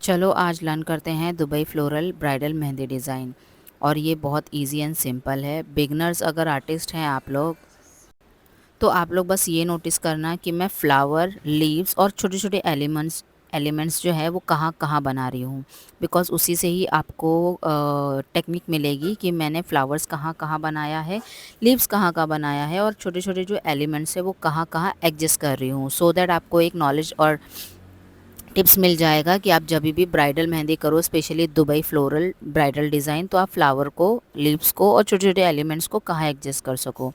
चलो आज लर्न करते हैं Dubai floral bridal mehndi design. और ये बहुत इजी एंड सिंपल है। बिगनर्स अगर आर्टिस्ट हैं आप लोग, तो आप लोग बस ये नोटिस करना कि मैं फ्लावर, लीव्स और छोटे छोटे एलिमेंट्स जो है वो कहाँ कहाँ बना रही हूँ। बिकॉज़ उसी से ही आपको टेक्निक मिलेगी कि मैंने फ्लावर्स कहाँ कहाँ बनाया है, लीव्स कहाँ कहाँ बनाया है और छोटे छोटे जो एलिमेंट्स है वो कहाँ कहाँ एडजस्ट कर रही हूँ। सो दैट आपको एक नॉलेज और टिप्स मिल जाएगा कि आप जब भी ब्राइडल मेहंदी करो, specially Dubai floral bridal design, तो आप फ्लावर को, लीव्स को और छोटे छोटे एलिमेंट्स को कहाँ एडजस्ट कर सको।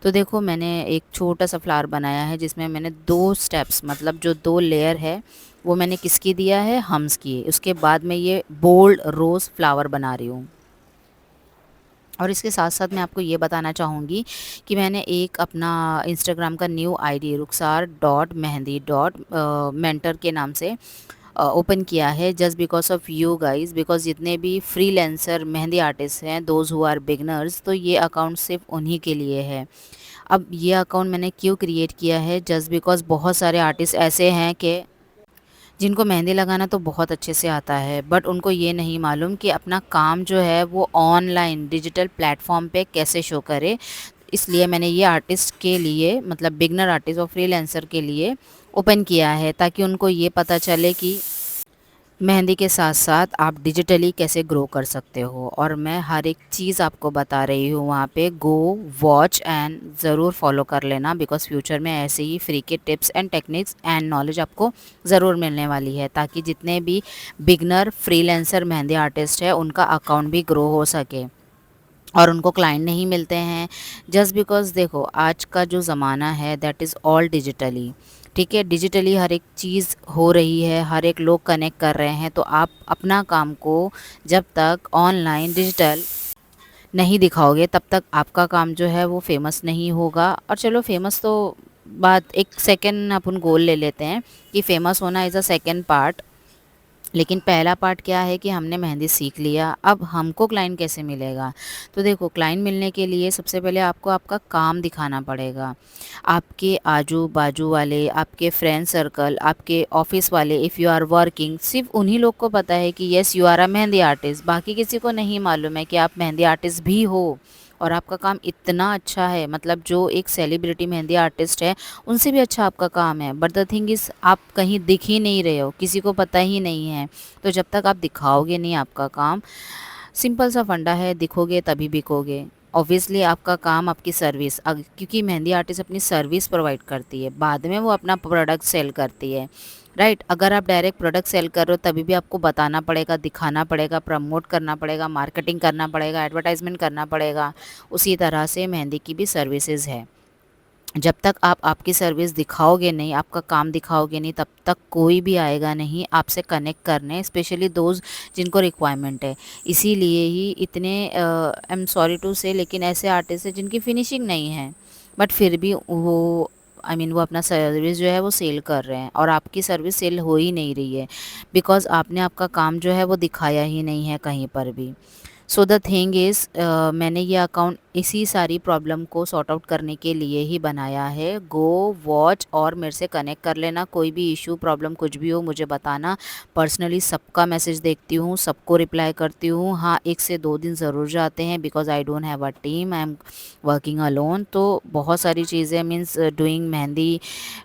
तो देखो मैंने एक छोटा सा फ्लावर बनाया है जिसमें मैंने 2 स्टेप्स, मतलब जो 2 लेयर है वो मैंने किसकी दिया है, हम्स की। उसके बाद मैं ये बोल्ड रोज़ फ्लावर बना रही हूँ। और इसके साथ साथ मैं आपको ये बताना चाहूँगी कि मैंने एक अपना इंस्टाग्राम का न्यू आईडी रुखसार डॉट मेहंदी डॉट मेंटर के नाम से ओपन किया है, just because of you guys. Because जितने भी फ्रीलांसर मेहंदी आर्टिस्ट हैं, दोज हु आर बिगनर्स, तो ये अकाउंट सिर्फ उन्हीं के लिए है। अब ये अकाउंट मैंने क्यों क्रिएट किया है, जस्ट बिकॉज बहुत सारे आर्टिस्ट ऐसे हैं कि जिनको मेहंदी लगाना तो बहुत अच्छे से आता है, बट उनको ये नहीं मालूम कि अपना काम जो है वो ऑनलाइन डिजिटल प्लेटफॉर्म पे कैसे शो करे। इसलिए मैंने ये आर्टिस्ट के लिए, मतलब बिगनर आर्टिस्ट और फ्रीलांसर के लिए ओपन किया है, ताकि उनको ये पता चले कि मेहंदी के साथ साथ आप डिजिटली कैसे ग्रो कर सकते हो। और मैं हर एक चीज़ आपको बता रही हूँ वहाँ पे। गो वॉच एंड ज़रूर फॉलो कर लेना, बिकॉज़ फ्यूचर में ऐसे ही फ्री के tips and techniques and knowledge आपको ज़रूर मिलने वाली है, ताकि जितने भी बिगनर फ्रीलांसर मेहंदी आर्टिस्ट है उनका अकाउंट भी ग्रो हो सके और उनको क्लाइंट नहीं मिलते हैं। जस्ट बिकॉज देखो आज का जो ज़माना है दैट इज़ ऑल डिजिटली। ठीक है, डिजिटली हर एक चीज़ हो रही है, हर एक लोग कनेक्ट कर रहे हैं। तो आप अपना काम को जब तक ऑनलाइन डिजिटल नहीं दिखाओगे तब तक आपका काम जो है वो फेमस नहीं होगा। और चलो फेमस तो बात एक सेकंड अपन गोल ले लेते हैं कि फेमस होना इज़ अ सेकंड पार्ट। लेकिन पहला पार्ट क्या है कि हमने मेहंदी सीख लिया, अब हमको क्लाइंट कैसे मिलेगा। तो देखो क्लाइंट मिलने के लिए सबसे पहले आपको आपका काम दिखाना पड़ेगा। आपके आजू बाजू वाले, आपके फ्रेंड सर्कल, आपके ऑफिस वाले, इफ़ यू आर वर्किंग, सिर्फ उन्हीं लोग को पता है कि yes you are a mehndi artist. बाकी किसी को नहीं मालूम है कि आप मेहंदी आर्टिस्ट भी हो और आपका काम इतना अच्छा है। मतलब जो एक सेलिब्रिटी मेहंदी आर्टिस्ट है उनसे भी अच्छा आपका काम है, बट द थिंग इज़ आप कहीं दिख ही नहीं रहे हो, किसी को पता ही नहीं है। तो जब तक आप दिखाओगे नहीं आपका काम, सिंपल सा फंडा है, दिखोगे तभी बिकोगे। ऑब्वियसली आपका काम, आपकी सर्विस, क्योंकि मेहंदी आर्टिस्ट अपनी सर्विस प्रोवाइड करती है, बाद में वो अपना प्रोडक्ट सेल करती है, राइट। अगर आप डायरेक्ट प्रोडक्ट सेल कर रहे हो तभी भी आपको बताना पड़ेगा, दिखाना पड़ेगा, प्रमोट करना पड़ेगा, मार्केटिंग करना पड़ेगा, एडवर्टाइजमेंट करना पड़ेगा। उसी तरह से मेहंदी की भी सर्विसेज है। जब तक आप आपकी सर्विस दिखाओगे नहीं, आपका काम दिखाओगे नहीं, तब तक कोई भी आएगा नहीं आपसे कनेक्ट करने, स्पेशली दोज जिनको रिक्वायरमेंट है। इसीलिए ही इतने आई एम सॉरी टू से, लेकिन ऐसे आर्टिस्ट हैं जिनकी फिनिशिंग नहीं है, बट फिर भी वो वो अपना सर्विस जो है वो सेल कर रहे हैं और आपकी सर्विस सेल हो ही नहीं रही है, बिकॉज़ आपने आपका काम जो है वो दिखाया ही नहीं है कहीं पर भी। सो द थिंग इज़, मैंने ये अकाउंट इसी सारी प्रॉब्लम को सॉर्ट आउट करने के लिए ही बनाया है। गो वॉच और मेरे से कनेक्ट कर लेना, कोई भी इशू प्रॉब्लम कुछ भी हो मुझे बताना। पर्सनली सबका मैसेज देखती हूँ, सबको रिप्लाई करती हूँ। हाँ, 1 से 2 दिन ज़रूर जाते हैं, because I don't have a team, I am working alone. तो बहुत सारी चीज़ें, means doing mehndi,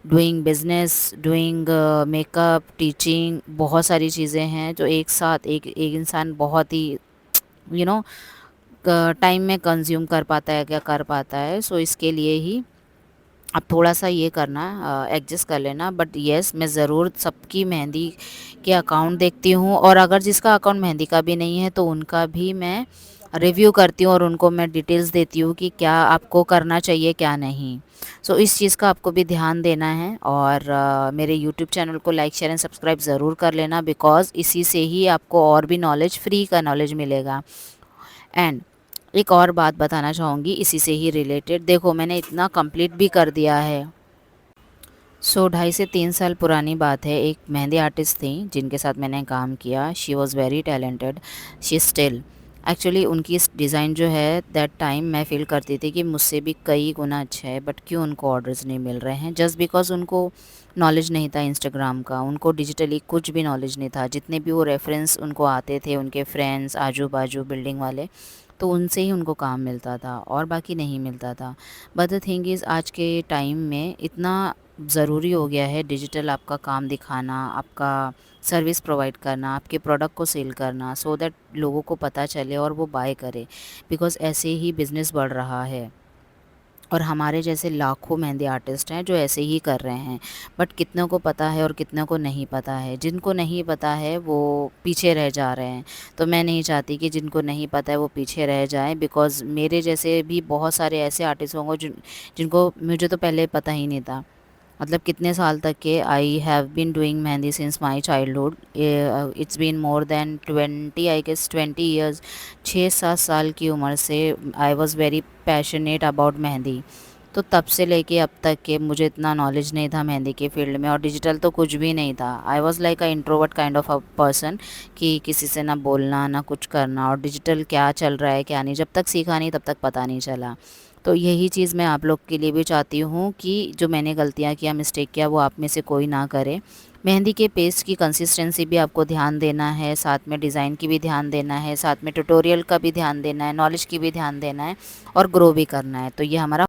doing business, doing makeup, teaching, बहुत सारी चीज़ें हैं जो एक साथ एक इंसान बहुत ही यू नो टाइम में कंज्यूम कर पाता है, क्या कर पाता है। सो इसके लिए ही अब थोड़ा सा ये करना, एडजस्ट कर लेना। बट येस, मैं ज़रूर सबकी मेहंदी के अकाउंट देखती हूँ, और अगर जिसका अकाउंट मेहंदी का भी नहीं है तो उनका भी मैं रिव्यू करती हूँ और उनको मैं डिटेल्स देती हूँ कि क्या आपको करना चाहिए क्या नहीं। सो इस चीज़ का आपको भी ध्यान देना है। और मेरे यूट्यूब चैनल को लाइक शेयर एंड सब्सक्राइब ज़रूर कर लेना, बिकॉज़ इसी से ही आपको और भी नॉलेज, फ्री का नॉलेज मिलेगा। एंड एक और बात बताना चाहूँगी इसी से ही रिलेटेड। देखो मैंने इतना कंप्लीट भी कर दिया है। 2.5 से 3 साल पुरानी बात है। एक मेहंदी आर्टिस्ट थी जिनके साथ मैंने काम किया। She was very talented, she still. Actually उनकी इस डिज़ाइन जो है दैट टाइम मैं फ़ील करती थी कि मुझसे भी कई गुना अच्छा है, बट क्यों उनको ऑर्डर्स नहीं मिल रहे हैं, जस्ट बिकॉज़ उनको नॉलेज नहीं था इंस्टाग्राम का, उनको डिजिटली कुछ भी नॉलेज नहीं था। जितने भी वो रेफरेंस उनको आते थे, उनके फ्रेंड्स आजू बाजू बिल्डिंग वाले, तो उनसे ही उनको काम मिलता था और बाकी नहीं मिलता था। बट द थिंग इज़ आज के टाइम में इतना ज़रूरी हो गया है डिजिटल आपका काम दिखाना, आपका सर्विस प्रोवाइड करना, आपके प्रोडक्ट को सेल करना, सो दैट लोगों को पता चले और वो बाय करे, बिकॉज़ ऐसे ही बिज़नेस बढ़ रहा है। और हमारे जैसे लाखों मेहंदी आर्टिस्ट हैं जो ऐसे ही कर रहे हैं, बट कितनों को पता है और कितनों को नहीं पता है। जिनको नहीं पता है वो पीछे रह जा रहे हैं। तो मैं नहीं चाहती कि जिनको नहीं पता है वो पीछे रह जाएं, बिकॉज़ मेरे जैसे भी बहुत सारे ऐसे आर्टिस्ट होंगे जिनको मुझे तो पहले पता ही नहीं था। मतलब कितने साल तक के I have been doing mehndi since my childhood. It's been more than 20, I guess 20 years. 6-7 साल की उम्र से I was very passionate about mehndi. तो तब से लेके अब तक के मुझे इतना नॉलेज नहीं था मेहंदी के फील्ड में, और डिजिटल तो कुछ भी नहीं था। I was like a introvert kind of a person, कि किसी से ना बोलना ना कुछ करना, और डिजिटल क्या चल रहा है क्या नहीं जब तक सीखा नहीं तब तक पता नहीं चला। तो यही चीज़ मैं आप लोग के लिए भी चाहती हूँ कि जो मैंने गलतियाँ किया, मिस्टेक किया, वो आप में से कोई ना करे। मेहंदी के पेस्ट की कंसिस्टेंसी भी आपको ध्यान देना है, साथ में डिज़ाइन की भी ध्यान देना है, साथ में ट्यूटोरियल का भी ध्यान देना है, नॉलेज की भी ध्यान देना है, और ग्रो भी करना है। तो ये हमारा